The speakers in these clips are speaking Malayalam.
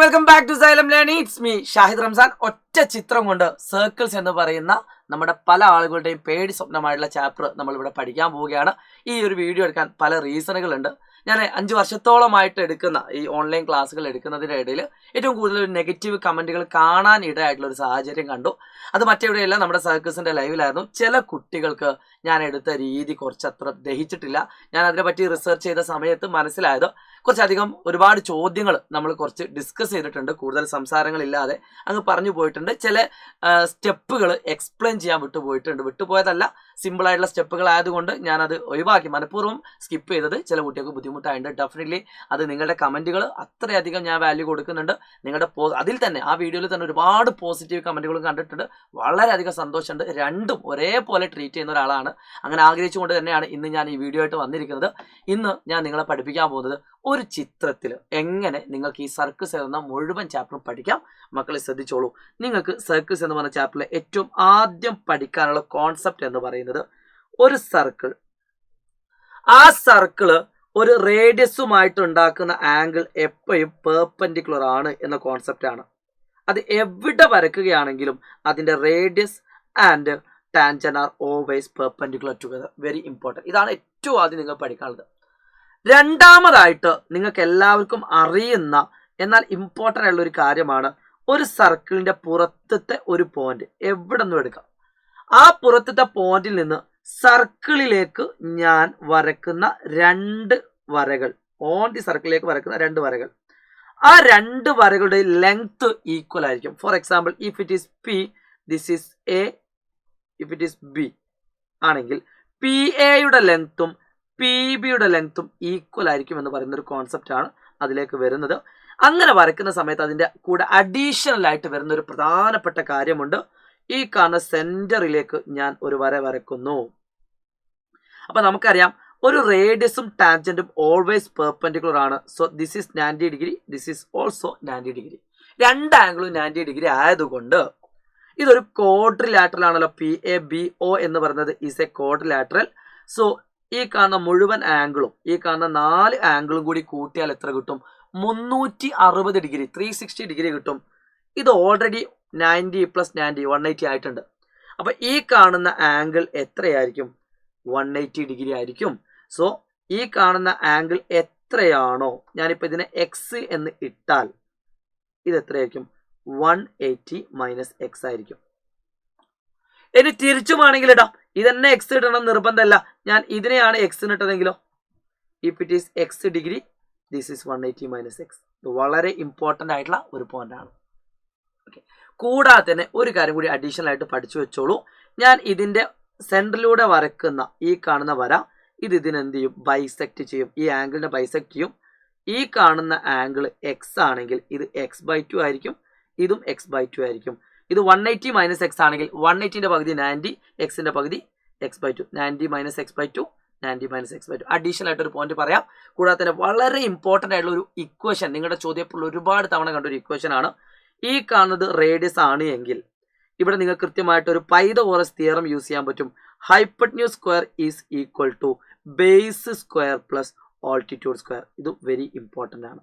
Welcome back to Xylem learning. It's me Shahid Ramzan. ഒറ്റ ചിത്രം കൊണ്ട് സർക്കിൾസ് എന്ന് പറയുന്ന നമ്മുടെ പല ആളുകളുടെയും പേടി സ്വപ്നമായിട്ടുള്ള ചാപ്റ്റർ നമ്മളിവിടെ പഠിക്കാൻ പോവുകയാണ്. ഈ ഒരു വീഡിയോ എടുക്കാൻ പല റീസണുകളുണ്ട്. ഞാൻ 5 വർഷത്തോളമായിട്ട് എടുക്കുന്ന ഈ ഓൺലൈൻ ക്ലാസ്സുകൾ എടുക്കുന്നതിൻ്റെ ഇടയിൽ ഏറ്റവും കൂടുതൽ നെഗറ്റീവ് കമൻറ്റുകൾ കാണാൻ ഇടയായിട്ടുള്ള ഒരു സാഹചര്യം കണ്ടു. അത് മറ്റെവിടെയല്ല, നമ്മുടെ സർക്കിൾസിൻ്റെ ലൈവിലായിരുന്നു. ചില കുട്ടികൾക്ക് ഞാൻ എടുത്ത രീതി കുറച്ചത്ര ദഹിച്ചിട്ടില്ല. ഞാൻ അതിനെപ്പറ്റി റിസർച്ച് ചെയ്ത സമയത്ത് മനസ്സിലായത് കുറച്ചധികം ഒരുപാട് ചോദ്യങ്ങൾ നമ്മൾ കുറച്ച് ഡിസ്കസ് ചെയ്തിട്ടുണ്ട്. കൂടുതൽ സംസാരങ്ങളില്ലാതെ അങ്ങ് പറഞ്ഞു പോയിട്ടുണ്ട്. ചില സ്റ്റെപ്പുകൾ എക്സ്പ്ലെയിൻ ചെയ്യാൻ വിട്ടുപോയതല്ല, സിമ്പിളായിട്ടുള്ള സ്റ്റെപ്പുകൾ ആയതുകൊണ്ട് ഞാനത് ഒഴിവാക്കി, മനഃപൂർവ്വം സ്കിപ്പ് ചെയ്തത്. ചില കുട്ടികൾക്ക് ബുദ്ധിമുട്ടായിട്ടുണ്ട്. ഡെഫിനറ്റ്ലി അത് നിങ്ങളുടെ കമൻറ്റുകൾ അത്രയധികം ഞാൻ വാല്യൂ കൊടുക്കുന്നുണ്ട്. നിങ്ങളുടെ അതിൽ തന്നെ ആ വീഡിയോയിൽ തന്നെ ഒരുപാട് പോസിറ്റീവ് കമൻറ്റുകളും കണ്ടിട്ടുണ്ട്. വളരെയധികം സന്തോഷമുണ്ട്. രണ്ടും ഒരേപോലെ ട്രീറ്റ് ചെയ്യുന്ന ഒരാളാണ്. അങ്ങനെ ആഗ്രഹിച്ചുകൊണ്ട് തന്നെയാണ് ഇന്ന് ഞാൻ ഈ വീഡിയോ ആയിട്ട് വന്നിരിക്കുന്നത്. ഇന്ന് ഞാൻ നിങ്ങളെ പഠിപ്പിക്കാൻ പോകുന്നത് ഒരു ചിത്രത്തിൽ എങ്ങനെ നിങ്ങൾക്ക് ഈ സർക്കിൾസ് എന്ന മുഴുവൻ ചാപ്റ്ററും പഠിക്കാം. മക്കളെ ശ്രദ്ധിച്ചോളൂ. നിങ്ങൾക്ക് സർക്കിൾസ് എന്ന് പറഞ്ഞ ചാപ്റ്ററിലെ ഏറ്റവും ആദ്യം പഠിക്കാനുള്ള കോൺസെപ്റ്റ് എന്ന് പറയുന്നത് ഒരു സർക്കിൾ, ആ സർക്കിള് ഒരു റേഡിയസുമായിട്ട് ഉണ്ടാക്കുന്ന ആംഗിൾ എപ്പോഴും പെർപെൻഡിക്കുലർ ആണ് എന്ന കോൺസെപ്റ്റ് ആണ്. അത് എവിടെ വരയ്ക്കുകയാണെങ്കിലും അതിൻ്റെ radius and tangent are always perpendicular together. Very important. ഇതാണ് ഏറ്റവും ആദ്യം നിങ്ങൾ പഠിക്കാനുള്ളത്. രണ്ടാമതായിട്ട് നിങ്ങൾക്ക് എല്ലാവർക്കും അറിയുന്ന എന്നാൽ ഇമ്പോർട്ടൻ്റ് ആയിട്ടുള്ള ഒരു കാര്യമാണ് ഒരു സർക്കിളിൻ്റെ പുറത്തത്തെ ഒരു പോയിന്റ് എവിടെ നിന്നും എടുക്കാം. ആ പുറത്തത്തെ പോയിന്റിൽ നിന്ന് സർക്കിളിലേക്ക് ഞാൻ വരക്കുന്ന 2 വരകൾ, ഓൺ ദി സർക്കിളിലേക്ക് വരക്കുന്ന 2 വരകൾ, ആ 2 വരകളുടെ ലെങ്ത് ഈക്വൽ ആയിരിക്കും. For example, if it is P, this is A, if it is B ആണെങ്കിൽ പി എയുടെ ലെങ്ത്തും പി ബിയുടെ ലെങ്ത്തും ഈക്വൽ ആയിരിക്കും എന്ന് പറയുന്ന ഒരു കോൺസെപ്റ്റാണ് അതിലേക്ക് വരുന്നത്. അങ്ങനെ വരയ്ക്കുന്ന സമയത്ത് അതിൻ്റെ കൂടെ അഡീഷണൽ ആയിട്ട് വരുന്ന ഒരു പ്രധാനപ്പെട്ട കാര്യമുണ്ട്. ഈ കാണുന്ന സെന്ററിലേക്ക് ഞാൻ ഒരു വര വരയ്ക്കുന്നു. അപ്പൊ നമുക്കറിയാം ഒരു റേഡിയസും ടാൻജന്റും ഓൾവേസ് പെർപെൻഡിക്കുലർ ആണ്. So this is 90 degree, this is also 90 degree. 2 ആംഗിളും 90 ഡിഗ്രി ആയതുകൊണ്ട് ഇതൊരു ക്വാഡ്രിലാറ്ററൽ ആണല്ലോ. PABO എന്ന് പറയുന്നത് ഈസ് എ ക്വാഡ്രിലാറ്ററൽ. സോ ഈ കാണുന്ന മുഴുവൻ ആംഗിളും ഈ കാണുന്ന 4 ആംഗിളും കൂടി കൂട്ടിയാൽ എത്ര കിട്ടും? 360 ഡിഗ്രി, 360 ഡിഗ്രി കിട്ടും. ഇത് ഓൾറെഡി 90 + 90 180 ആയിട്ടുണ്ട്. അപ്പൊ ഈ കാണുന്ന ആംഗിൾ എത്രയായിരിക്കും? 180 ഡിഗ്രി ആയിരിക്കും. സോ ഈ കാണുന്ന ആംഗിൾ എത്രയാണോ, ഞാനിപ്പോൾ ഇതിനെ എക്സ് എന്ന് ഇട്ടാൽ ഇത് എത്രയായിരിക്കും? 180 - x ആയിരിക്കും. ഇനി തിരിച്ചുമാണെങ്കിൽ ഇടാം. ഇതന്നെ എക്സ് ഇടണം നിർബന്ധമല്ല. ഞാൻ ഇതിനെയാണ് എക്സ് ഇട്ടതെങ്കിലോ, if it is x degree, this is 180 - x. ഇത് വളരെ ഇമ്പോർട്ടൻ്റ് ആയിട്ടുള്ള ഒരു പോയിന്റ് ആണ്. ഓക്കെ. കൂടാതെ തന്നെ ഒരു കാര്യം കൂടി അഡീഷണൽ ആയിട്ട് പഠിച്ചു വെച്ചോളൂ. ഞാൻ ഇതിൻ്റെ സെൻറ്ററിലൂടെ വരക്കുന്ന ഈ കാണുന്ന വര ഇത് ഇതിനെന്ത് ചെയ്യും? ബൈസെക്റ്റ് ചെയ്യും. ഈ ആംഗിളിനെ ബൈസെക്റ്റ് ചെയ്യും. ഈ കാണുന്ന ആംഗിൾ എക്സ് ആണെങ്കിൽ ഇത് x/2 ആയിരിക്കും, ഇതും x/2 ആയിരിക്കും. ഇത് 180 - x ആണെങ്കിൽ 180ൻ്റെ പകുതി 90, എക്സിൻ്റെ പകുതി x/2. 90 - x/2, 90 - x/2. അഡീഷണൽ ആയിട്ട് ഒരു പോയിന്റ് പറയാം. കൂടാതെ തന്നെ വളരെ ഇമ്പോർട്ടൻ്റ് ആയിട്ടുള്ള ഒരു ഇക്വേഷൻ, നിങ്ങളുടെ ചോദ്യത്തിൽ ഒരുപാട് തവണ കണ്ടൊരു ഇക്വേഷൻ ആണ്. ഈ കാണുന്നത് റേഡിയസ് ആണ് എങ്കിൽ ഇവിടെ നിങ്ങൾ കൃത്യമായിട്ട് ഒരു പൈതഗോറസ് തിയറം യൂസ് ചെയ്യാൻ പറ്റും. Hypotenuse square is equal to base square plus altitude square. ഇത് വെരി ഇമ്പോർട്ടൻ്റ് ആണ്.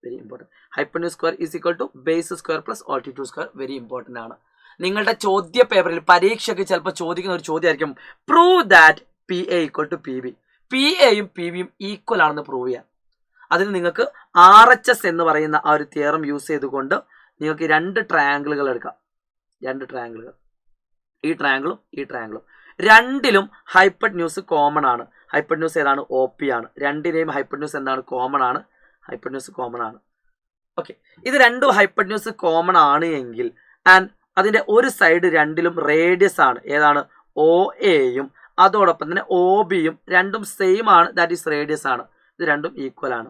Very important. Hypotenuse square is equal to base square plus altitude square. Very important ആണ്. നിങ്ങളുടെ ചോദ്യ പേപ്പറിൽ പരീക്ഷയ്ക്ക് ചിലപ്പോൾ ചോദിക്കുന്ന ഒരു ചോദ്യമായിരിക്കും, പ്രൂവ് ദാറ്റ് PA = PB. PAയും PBയും ഈക്വൽ ആണെന്ന് പ്രൂവ് ചെയ്യാൻ. അതിന് നിങ്ങൾക്ക് RHS എന്ന് പറയുന്ന ആ ഒരു തിയറം യൂസ് ചെയ്തുകൊണ്ട് നിങ്ങൾക്ക് 2 ട്രയാങ്കിളുകൾ എടുക്കാം. 2 ട്രയാങ്കിളുകൾ, ഈ ട്രയാങ്കിളും ഈ ട്രയാങ്കിളും, രണ്ടിലും ഹൈപ്പട്ന്യൂസ് കോമൺ ആണ്. ഹൈപ്പട്ന്യൂസ് ഏതാണ്? OP ആണ്. രണ്ടിനെയും ഹൈപ്പട്ന്യൂസ് എന്താണ്? കോമൺ ആണ്. ഹൈപ്പട്ന്യൂസ് കോമൺ ആണ്. ഓക്കെ. ഇത് രണ്ടും ഹൈപ്പട്ന്യൂസ് കോമൺ ആണ് എങ്കിൽ ആൻഡ് അതിൻ്റെ ഒരു സൈഡ് രണ്ടിലും റേഡിയസ് ആണ്. ഏതാണ്? OAയും അതോടൊപ്പം തന്നെ OBയും രണ്ടും സെയിം ആണ്. ദാറ്റ് ഈസ് റേഡിയസ് ആണ്. ഇത് രണ്ടും ഈക്വൽ ആണ്.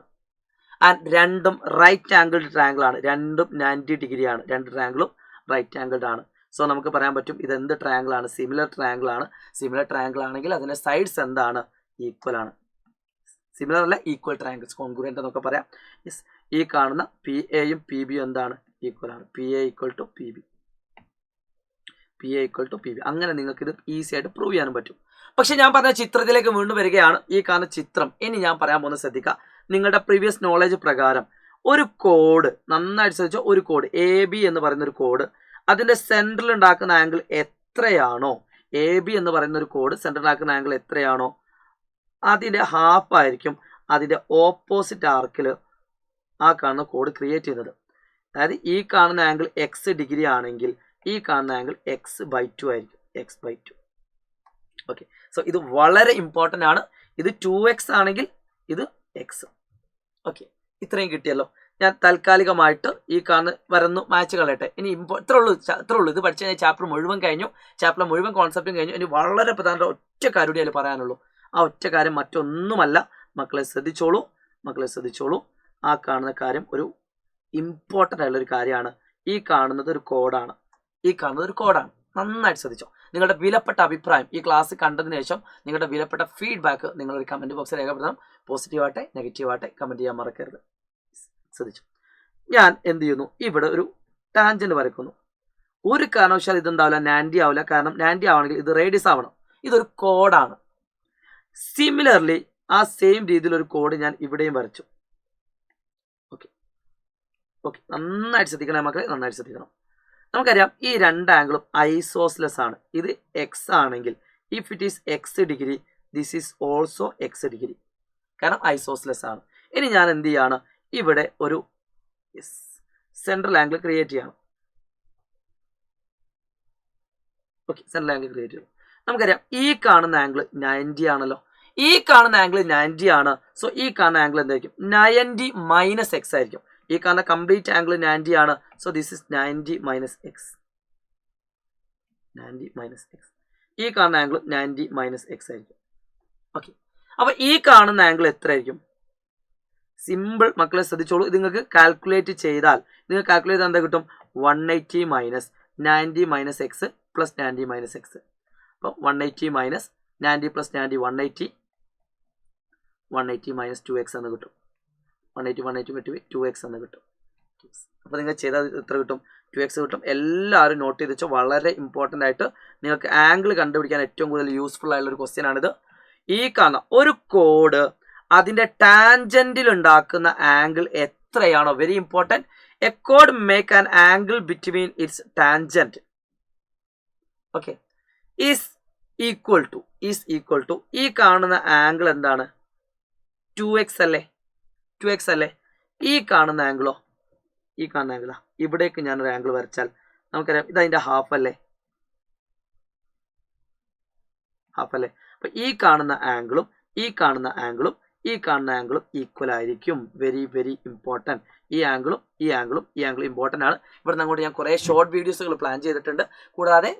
ആൻഡ് രണ്ടും റൈറ്റ് ആംഗിൾഡ് ട്രയാങ്കിൾ ആണ്. രണ്ടും 90 ഡിഗ്രി ആണ്. 2 ട്രയാങ്കിളും റൈറ്റ് ആംഗിൾഡ് ആണ്. സോ നമുക്ക് പറയാൻ പറ്റും ഇതെന്ത് ട്രയാങ്കിൾ ആണ്? സിമിലർ ട്രയാങ്കിൾ ആണ്. സിമിലർ ട്രയാങ്കിൾ ആണെങ്കിൽ അതിൻ്റെ സൈഡ്സ് എന്താണ്? ഈക്വൽ ആണ്. സിമിലർ അല്ല, ഈക്വൽ ട്രയാങ്കിൾസ്, കോൺഗ്രുവൻ്റ് എന്നൊക്കെ പറയാം. യെസ്. ഈ കാണുന്ന PAയും PBയും എന്താണ്? ഈക്വൽ ആണ്. PA = PB. PA = PB. അങ്ങനെ നിങ്ങൾക്ക് ഇത് ഈസി ആയിട്ട് പ്രൂവ് ചെയ്യാനും പറ്റും. പക്ഷെ ഞാൻ പറഞ്ഞ ചിത്രത്തിലേക്ക് വീണ്ടും വരികയാണ്. ഈ കാണുന്ന ചിത്രം ഇനി ഞാൻ പറയാൻ പോകുന്നത് ശ്രദ്ധിക്കുക. നിങ്ങളുടെ പ്രീവിയസ് നോളജ് പ്രകാരം ഒരു കോഡ് നന്നായിട്ട് ശ്രദ്ധിച്ചോ, ഒരു കോഡ് AB എന്ന് പറയുന്ന ഒരു കോഡ് അതിൻ്റെ സെൻറ്ററിൽ ഉണ്ടാക്കുന്ന ആംഗിൾ എത്രയാണോ, AB എന്ന് പറയുന്ന ഒരു കോഡ് സെൻറ്ററിൽ ഉണ്ടാക്കുന്ന ആംഗിൾ എത്രയാണോ അതിൻ്റെ ഹാഫ് ആയിരിക്കും അതിൻ്റെ ഓപ്പോസിറ്റ് ആർക്കിൽ ആ കാണുന്ന കോഡ് ക്രിയേറ്റ് ചെയ്യുന്നത്. അതായത് ഈ കാണുന്ന ആംഗിൾ X ഡിഗ്രി ആണെങ്കിൽ ഈ കാണുന്ന ആംഗിൾ X/2 ആയിരിക്കും, X/2. ഓക്കെ, സോ ഇത് വളരെ ഇമ്പോർട്ടൻ്റ് ആണ്. ഇത് 2x ആണെങ്കിൽ ഇത് X. ഓക്കെ, ഇത്രയും കിട്ടിയല്ലോ. ഞാൻ താൽക്കാലികമായിട്ട് ഈ കാണുന്ന വരുന്നു മാച്ച് കളയട്ടെ. ഇനി ഇത്രേ ഉള്ളൂ. ഇത് പഠിച്ചു കഴിഞ്ഞാൽ ചാപ്റ്റർ മുഴുവൻ കഴിഞ്ഞു, ചാപ്റ്റർ മുഴുവൻ കോൺസെപ്റ്റും കഴിഞ്ഞു. ഇനി വളരെ പ്രധാനപ്പെട്ട ഒറ്റ കാര്യം അതിൽ പറയാനുള്ളൂ. ആ ഒറ്റ കാര്യം മറ്റൊന്നുമല്ല. മക്കളെ ശ്രദ്ധിച്ചോളൂ. ആ കാണുന്ന കാര്യം ഒരു ഇമ്പോർട്ടൻ്റ് ആയിട്ടുള്ളൊരു കാര്യമാണ്. ഈ കാണുന്നത് ഒരു കോഡാണ്. നന്നായിട്ട് ശ്രദ്ധിച്ചോ. നിങ്ങളുടെ വിലപ്പെട്ട അഭിപ്രായം ഈ ക്ലാസ് കണ്ടതിന് ശേഷം നിങ്ങളുടെ വിലപ്പെട്ട ഫീഡ്ബാക്ക് നിങ്ങളൊരു കമൻറ്റ് ബോക്സിൽ രേഖപ്പെടുത്തണം. പോസിറ്റീവാട്ടെ നെഗറ്റീവാട്ടെ കമൻറ്റ് ചെയ്യാൻ മറക്കരുത്. ശ്രദ്ധിച്ചു. ഞാൻ എന്ത് ചെയ്യുന്നു, ഇവിടെ ഒരു ടാൻജന്റ് വരയ്ക്കുന്നു. ഒരു കാരണവശാൽ ഇതുണ്ടാവില്ല, 90 ആവില്ല. കാരണം 90 ആവണമെങ്കിൽ ഇത് റേഡിയസ് ആവണം. ഇതൊരു കോഡാണ്. സിമിലർലി ആ സെയിം രീതിയിൽ ഒരു കോഡ് ഞാൻ ഇവിടെയും വരച്ചു. ഓക്കെ, നന്നായിട്ട് ശ്രദ്ധിക്കണം മക്കളെ, നന്നായിട്ട് ശ്രദ്ധിക്കണം. നമുക്കറിയാം ഈ രണ്ട് ആംഗിളും ഐസോസ്ലെസ് ആണ്. ഇത് എക്സ് ആണെങ്കിൽ if it is x degree this is also x degree, കാരണം ഐസോസ്ലെസ് ആണ്. ഇനി ഞാൻ എന്ത് ചെയ്യാണ്, ഇവിടെ ഒരു സെൻട്രൽ ആംഗിൾ ക്രിയേറ്റ് ചെയ്യണം. ഓക്കെ, സെൻട്രൽ ആംഗിൾ ക്രിയേറ്റ് ചെയ്യണം. നമുക്കറിയാം ഈ കാണുന്ന ആംഗിൾ 90 ആണല്ലോ. ഈ കാണുന്ന ആംഗിൾ 90 ആണ്. സോ ഈ കാണുന്ന ആംഗിൾ എന്തായിരിക്കും, 90 മൈനസ് എക്സ് ആയിരിക്കും. ഈ കാണുന്ന കംപ്ലീറ്റ് ആംഗിൾ 90 ആണ്. So this is 90 minus X. 90 minus X. ഈ കാണുന്ന ആംഗിൾ 90 മൈനസ് എക്സ് ആയിരിക്കും. ഓക്കെ, അപ്പൊ ഈ കാണുന്ന ആംഗിൾ എത്ര ആയിരിക്കും? സിമ്പിൾ മക്കളെ ശ്രദ്ധിച്ചോളൂ. ഇത് നിങ്ങൾക്ക് കാൽക്കുലേറ്റ് ചെയ്താൽ എന്താ കിട്ടും, 180 minus 90 minus X plus 90 minus X. അപ്പോൾ 180 മൈനസ് 90 പ്ലസ് 90 180 മൈനസ് 2x എന്ന് കിട്ടും. 180 2x എന്ന് കിട്ടും. അപ്പോൾ നിങ്ങൾ ചെയ്താൽ എത്ര കിട്ടും, 2x കിട്ടും. എല്ലാവരും നോട്ട് ചെയ്ത് വെച്ചോ. വളരെ ഇമ്പോർട്ടൻ്റ് ആയിട്ട് നിങ്ങൾക്ക് ആംഗിൾ കണ്ടുപിടിക്കാൻ ഏറ്റവും കൂടുതൽ യൂസ്ഫുൾ ആയിട്ടുള്ള ഒരു ക്വസ്റ്റ്യൻ ആണിത്. ഈ കാണുന്ന ഒരു കോഡ് അതിൻ്റെ ടാൻജന്റിൽ ഉണ്ടാക്കുന്ന ആംഗിൾ എത്രയാണോ, വെരി ഇമ്പോർട്ടൻറ്റ്, എ കോഡ് make an angle between its tangent. Okay, is equal to ഈ കാണുന്ന ആംഗിൾ എന്താണ്, 2x അല്ലേ. ഈ കാണുന്ന ആംഗിളോ, ഇവിടേക്ക് ഞാനൊരു ആംഗിൾ വരച്ചാൽ നമുക്കറിയാം ഇതതിൻ്റെ ഹാഫ് അല്ലേ. അപ്പൊ ഈ കാണുന്ന ആംഗിളും ഈക്വൽ ആയിരിക്കും. Very very important. ഈ ആംഗിളും ഇമ്പോർട്ടൻ്റ് ആണ്. ഇവിടെ അങ്ങോട്ട് ഞാൻ കുറേ ഷോർട്ട് വീഡിയോസുകൾ പ്ലാൻ ചെയ്തിട്ടുണ്ട്. കൂടാതെ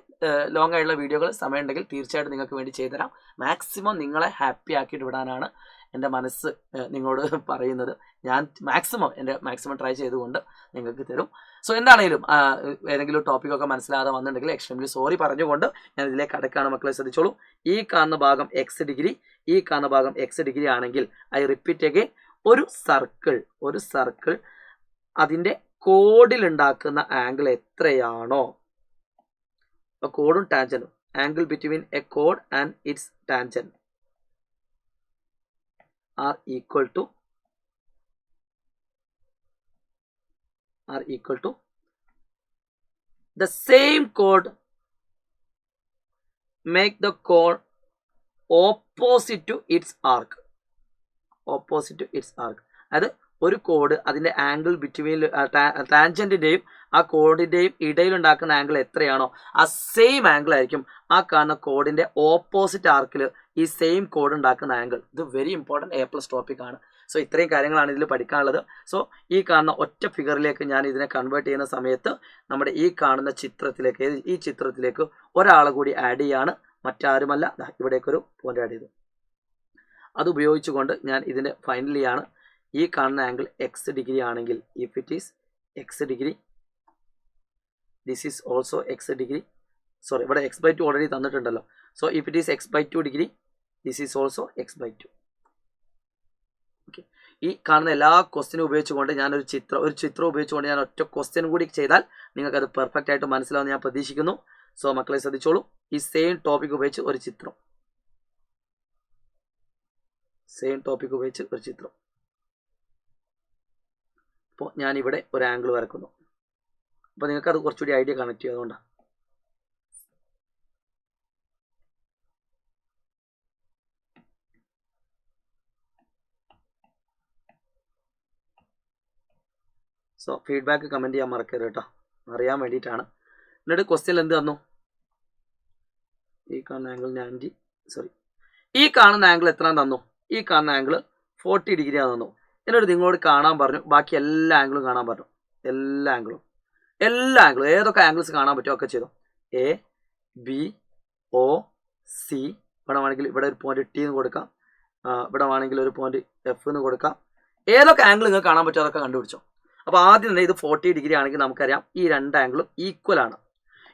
ലോങ് ആയിട്ടുള്ള വീഡിയോകൾ സമയമുണ്ടെങ്കിൽ തീർച്ചയായിട്ടും നിങ്ങൾക്ക് വേണ്ടി ചെയ്തുതരാം. മാക്സിമം നിങ്ങളെ ഹാപ്പി ആക്കിയിട്ട് വിടാനാണ് എൻ്റെ മനസ്സ് നിങ്ങളോട് പറയുന്നത്. ഞാൻ മാക്സിമം ട്രൈ ചെയ്തുകൊണ്ട് നിങ്ങൾക്ക് തരും. സോ എന്താണെങ്കിലും ഏതെങ്കിലും ടോപ്പിക്കൊക്കെ മനസ്സിലാതെ വന്നിട്ടുണ്ടെങ്കിൽ എക്സ്ട്രീംലി സോറി പറഞ്ഞുകൊണ്ട് ഞാൻ ഇതിലേക്ക് കടക്കാണ്. മക്കളെ ശ്രദ്ധിച്ചോളൂ. ഈ കാണുന്ന ഭാഗം എക്സ് ഡിഗ്രി ആണെങ്കിൽ ഐ റിപ്പീറ്റ് അഗൈൻ, ഒരു സർക്കിൾ അതിൻ്റെ കോഡിൽ ഉണ്ടാക്കുന്ന ആംഗിൾ എത്രയാണോ, കോഡും ടാൻജന്റും, ആംഗിൾ ബിറ്റ്വീൻ എ കോഡ് and its tangent are equal to the same chord make the chord opposite to its arc. അത് ഒരു കോഡ് അതിൻ്റെ ആംഗിൾ ബിറ്റ്വീൻ ടാൻജന്റിൻ്റെയും ആ കോഡിൻ്റെയും ഇടയിൽ ഉണ്ടാക്കുന്ന ആംഗിൾ എത്രയാണോ ആ സെയിം ആംഗിൾ ആയിരിക്കും ആ കാണുന്ന കോഡിൻ്റെ ഓപ്പോസിറ്റ് ആർക്കിൽ ഈ സെയിം കോഡ് ഉണ്ടാക്കുന്ന ആംഗിൾ. ഇത് വെരി ഇമ്പോർട്ടൻറ്റ് A+ ടോപ്പിക് ആണ്. സോ ഇത്രയും കാര്യങ്ങളാണ് ഇതിൽ പഠിക്കാനുള്ളത്. സോ ഈ കാണുന്ന ഒറ്റ ഫിഗറിലേക്ക് ഞാൻ ഇതിനെ കൺവേർട്ട് ചെയ്യുന്ന സമയത്ത് നമ്മുടെ ഈ കാണുന്ന ചിത്രത്തിലേക്ക് ഒരാളെ കൂടി ആഡ് ചെയ്യാണ്, മറ്റാരുമല്ല. ഇവിടേക്കൊരു പോയിന്റ് ആഡ് ചെയ്തു. അത് ഉപയോഗിച്ചുകൊണ്ട് ഞാൻ ഇതിൻ്റെ ഫൈനലിയാണ് ഈ കാണുന്ന ആംഗിൾ എക്സ് ഡിഗ്രി ആണെങ്കിൽ if it is x degree this is also x degree. Sorry, ഇവിടെ x/2 ഓൾറെഡി തന്നിട്ടുണ്ടല്ലോ. So if it is x/2 degree this is also x/2. Okay, ഈ കാണുന്ന എല്ലാ ക്വസ്റ്റ്യനും ഉപയോഗിച്ചുകൊണ്ട് ഞാനൊരു ചിത്രം ഉപയോഗിച്ചുകൊണ്ട് ഞാൻ ഒറ്റ ക്വസ്റ്റ്യൻ കൂടി ചെയ്താൽ നിങ്ങൾക്കത് പെർഫെക്റ്റ് ആയിട്ട് മനസ്സിലാവുമെന്ന് ഞാൻ പ്രതീക്ഷിക്കുന്നു. സോ മക്കളെ ശ്രദ്ധിച്ചോളൂ. ഈ സെയിം ടോപ്പിക് ഉപയോഗിച്ച് ഒരു ചിത്രം അപ്പോൾ ഞാനിവിടെ ഒരു ആംഗിൾ വരക്കുന്നു. അപ്പോൾ നിങ്ങൾക്കത് കുറച്ചുകൂടി ഐഡിയ കണക്ട് ചെയ്യുന്നതുകൊണ്ടാണ്. സോ ഫീഡ്ബാക്ക് കമൻറ്റ് ചെയ്യാൻ മറക്കരുത് കേട്ടോ, അറിയാൻ വേണ്ടിയിട്ടാണ്. എന്നിട്ട് ക്വസ്റ്റ്യൻ എന്ത് തന്നു? ഈ കാണുന്ന ആംഗിൾ 90, സോറി, ഈ കാണുന്ന ആംഗിൾ എത്ര തന്നു? ഈ കാണുന്ന ആംഗിൾ 40 ഡിഗ്രി തന്നു. എന്നിട്ട് നിങ്ങളോട് കാണാൻ പറഞ്ഞു, ബാക്കി എല്ലാ ആംഗിളും കാണാൻ പറഞ്ഞു. എല്ലാ ആംഗിളും ഏതൊക്കെ ആംഗിൾസ് കാണാൻ പറ്റുമോ ഒക്കെ ചെയ്തു. എ, ബി, ഒ, സി, ഇവിടെ വേണമെങ്കിൽ ഇവിടെ ഒരു പോയിന്റ് ടി എന്ന് കൊടുക്കാം, ഇവിടെ വേണമെങ്കിൽ ഒരു പോയിന്റ് എഫ് എന്ന് കൊടുക്കാം. ഏതൊക്കെ ആംഗിൾ നിങ്ങൾക്ക് കാണാൻ പറ്റുമോ അതൊക്കെ കണ്ടുപിടിച്ചോ. അപ്പോൾ ആദ്യം തന്നെ ഇത് 40 ഡിഗ്രി ആണെങ്കിൽ നമുക്കറിയാം ഈ രണ്ട് ആംഗിളും ഈക്വൽ ആണ്.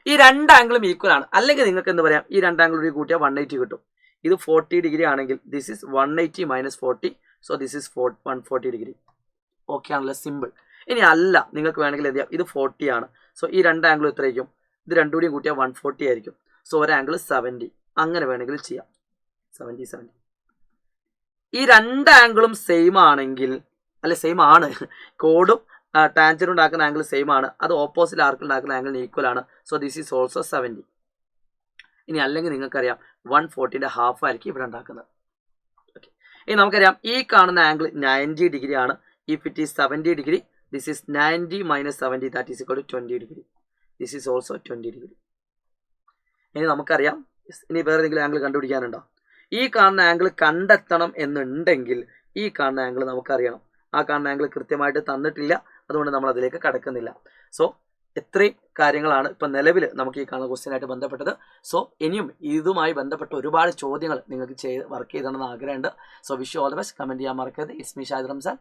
ഈ രണ്ട് ആംഗിളും ഈക്വൽ ആണ്. അല്ലെങ്കിൽ നിങ്ങൾക്ക് എന്ത് പറയാം, ഈ രണ്ട് ആംഗിൾ കൂടി കൂട്ടിയാൽ 180 കിട്ടും. ഇത് 40 ഡിഗ്രി ആണെങ്കിൽ this is 180 minus 40, so this is 140 degree. Okay ആണല്ലോ, സിമ്പിൾ. ഇനി അല്ല, നിങ്ങൾക്ക് വേണമെങ്കിൽ എന്ത് ചെയ്യാം, ഇത് 40 ആണ്. സോ ഈ രണ്ട് ആംഗിളും എത്രയായിരിക്കും? ഇത് രണ്ടും കൂടി കൂട്ടിയാൽ 140 ആയിരിക്കും. സോ ഒരു ആംഗിൾ 70. അങ്ങനെ വേണമെങ്കിൽ ചെയ്യാം. 70. ഈ രണ്ട് ആംഗിളും സെയിം ആണെങ്കിൽ, അല്ലെ സെയിം ആണ്, കോഡും ടാൻജന്റ് ഉണ്ടാക്കുന്ന ആംഗിൾ സെയിം ആണ്, അത് ഓപ്പോസിറ്റ് ആർക്കിൽ ഉണ്ടാക്കുന്ന ആംഗിളിന് ഈക്വൽ ആണ്. So this is also 70. ഇനി അല്ലെങ്കിൽ നിങ്ങൾക്കറിയാം 140ന്റെ ഹാഫ് ആയിരിക്കും ഇവിടെ ഉണ്ടാക്കുന്നത്. ഓക്കെ, ഇനി നമുക്കറിയാം ഈ കാണുന്ന ആംഗിൾ 90 ഡിഗ്രി ആണ്. If it is 70 degree, this is 90 minus 70, that is equal to 20 degree. This is also 20 degree. ഇനി നമുക്കറിയാം, ഇനി വേറെ ഏതെങ്കിലും ആംഗിൾ കണ്ടുപിടിക്കാനുണ്ടോ? ഈ കാണുന്ന ആംഗിൾ കണ്ടെത്തണം എന്നുണ്ടെങ്കിൽ ഈ കാണുന്ന ആംഗിൾ നമുക്കറിയണം. ആ കാണുന്ന ആംഗിൾ കൃത്യമായിട്ട് തന്നിട്ടില്ല, അതുകൊണ്ട് നമ്മൾ അതിലേക്ക് കടക്കുന്നില്ല. സോ ഇത്രയും കാര്യങ്ങളാണ് ഇപ്പം നിലവിൽ നമുക്ക് ഈ കാണുന്ന ക്വസ്റ്റ്യനായിട്ട് ബന്ധപ്പെട്ടത്. സോ ഇനിയും ഇതുമായി ബന്ധപ്പെട്ട ഒരുപാട് ചോദ്യങ്ങൾ നിങ്ങൾക്ക് വർക്ക് ചെയ്തണമെന്ന് ആഗ്രഹമുണ്ട്. So wish you all the best. Comment ചെയ്യാൻ മറക്കരുത്. It's me Shahid Ramzan.